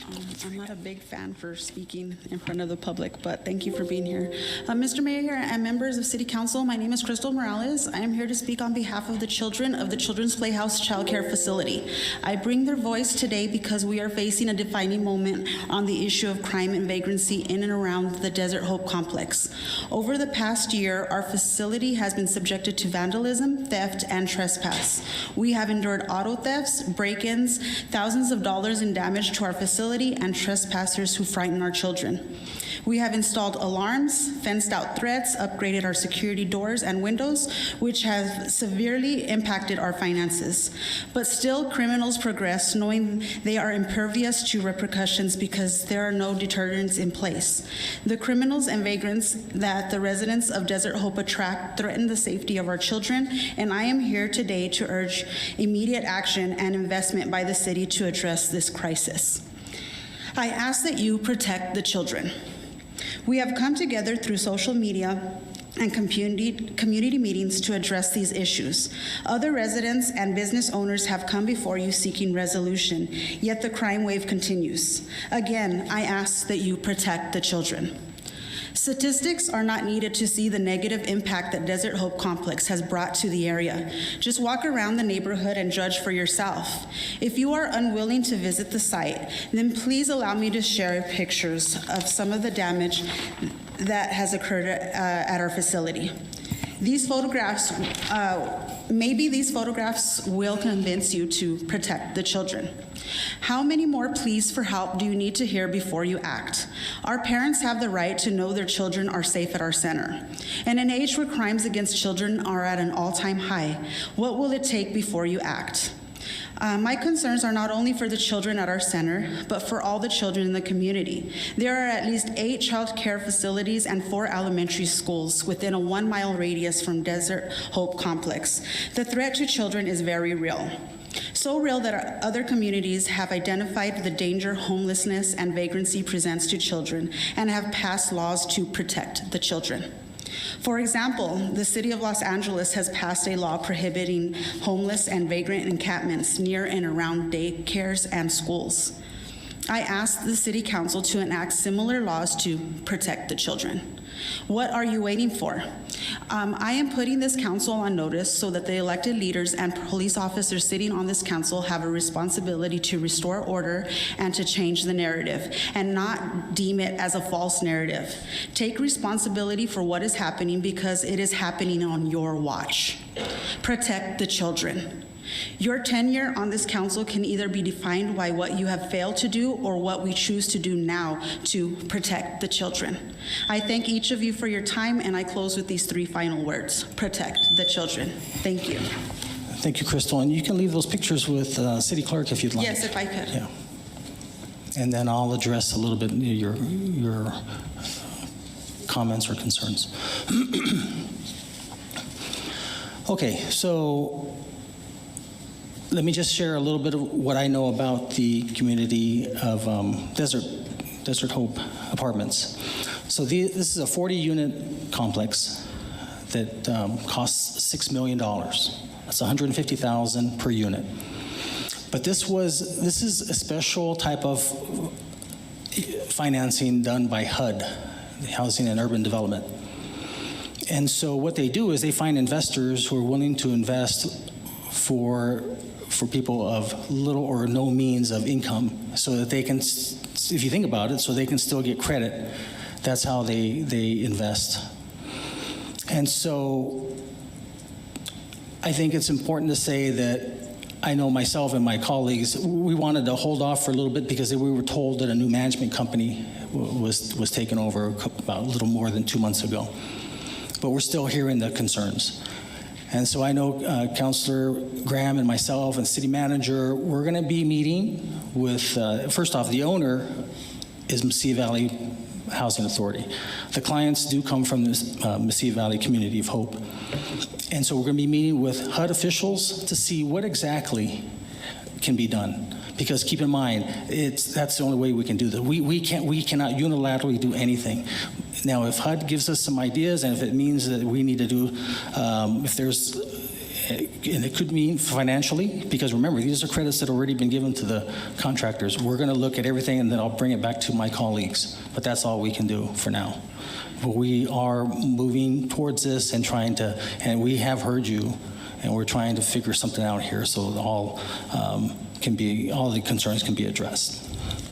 I'm not a big fan for speaking in front of the public, but thank you for being here. Mr. Mayor and members of City Council, my name is Chrystal Morales. I am here to speak on behalf of the children of the Children's Playhouse Child Care Facility. I bring their voice today because we are facing a defining moment on the issue of crime and vagrancy in and around the Desert Hope complex. Over the past year, our facility has been subjected to vandalism, theft, and trespass. We have endured auto thefts, break-ins, thousands of dollars in damage to our facility, and trespassers who frighten our children. We have installed alarms, fenced out threats, upgraded our security doors and windows, which have severely impacted our finances. But still, criminals progress, knowing they are impervious to repercussions because there are no deterrents in place. The criminals and vagrants that the residents of Desert Hope attract threaten the safety of our children, and I am here today to urge immediate action and investment by the city to address this crisis. I ask that you protect the children. We have come together through social media and community meetings to address these issues. Other residents and business owners have come before you seeking resolution, yet the crime wave continues. Again, I ask that you protect the children. Statistics are not needed to see the negative impact that Desert Hope Complex has brought to the area. Just walk around the neighborhood and judge for yourself. If you are unwilling to visit the site, then please allow me to share pictures of some of the damage that has occurred at our facility. These photographs, maybe these photographs will convince you to protect the children. How many more pleas for help do you need to hear before you act? Our parents have the right to know their children are safe at our center. In an age where crimes against children are at an all-time high, what will it take before you act? My concerns are not only for the children at our center, but for all the children in the community. There are at least 8 child care facilities and 4 elementary schools within a 1-mile radius from Desert Hope Complex. The threat to children is very real. So real that our other communities have identified the danger homelessness and vagrancy presents to children and have passed laws to protect the children. For example, the City of Los Angeles has passed a law prohibiting homeless and vagrant encampments near and around daycares and schools. I asked the City Council to enact similar laws to protect the children. What are you waiting for? I am putting this council on notice so that the elected leaders and police officers sitting on this council have a responsibility to restore order and to change the narrative and not deem it as a false narrative. Take responsibility for what is happening because it is happening on your watch. Protect the children. Your tenure on this council can either be defined by what you have failed to do or what we choose to do now to protect the children. I thank each of you for your time, and I close with these 3 final words: protect the children. Thank you. Thank you, Chrystal. And you can leave those pictures with City Clerk if you'd like. Yes, if I could. Yeah. And then I'll address a little bit your comments or concerns. Okay, so let me just share a little bit of what I know about the community of Desert Hope Apartments. So this is a 40-unit complex that costs $6 million. That's $150,000 per unit. But this is a special type of financing done by HUD, the Housing and Urban Development. And so what they do is they find investors who are willing to invest for people of little or no means of income, so that they can, if you think about it, so they can still get credit. That's how they invest. And so I think it's important to say that I know myself and my colleagues, we wanted to hold off for a little bit because we were told that a new management company was taken over about a little more than 2 months ago. But we're still hearing the concerns. And so I know Councilor Graham and myself and City Manager, we're going to be meeting with, first off, the owner is Mesilla Valley Housing Authority. The clients do come from this Mesilla Valley Community of Hope. And so we're going to be meeting with HUD officials to see what exactly can be done. Because keep in mind, that's the only way we can do that. We cannot unilaterally do anything. Now, if HUD gives us some ideas, and if it means that we need to do, if there's And it could mean financially, because remember, these are credits that have already been given to the contractors. We're going to look at everything, and then I'll bring it back to my colleagues. But that's all we can do for now. But we are moving towards this and trying to, and we have heard you, and we're trying to figure something out here so that all the concerns can be addressed.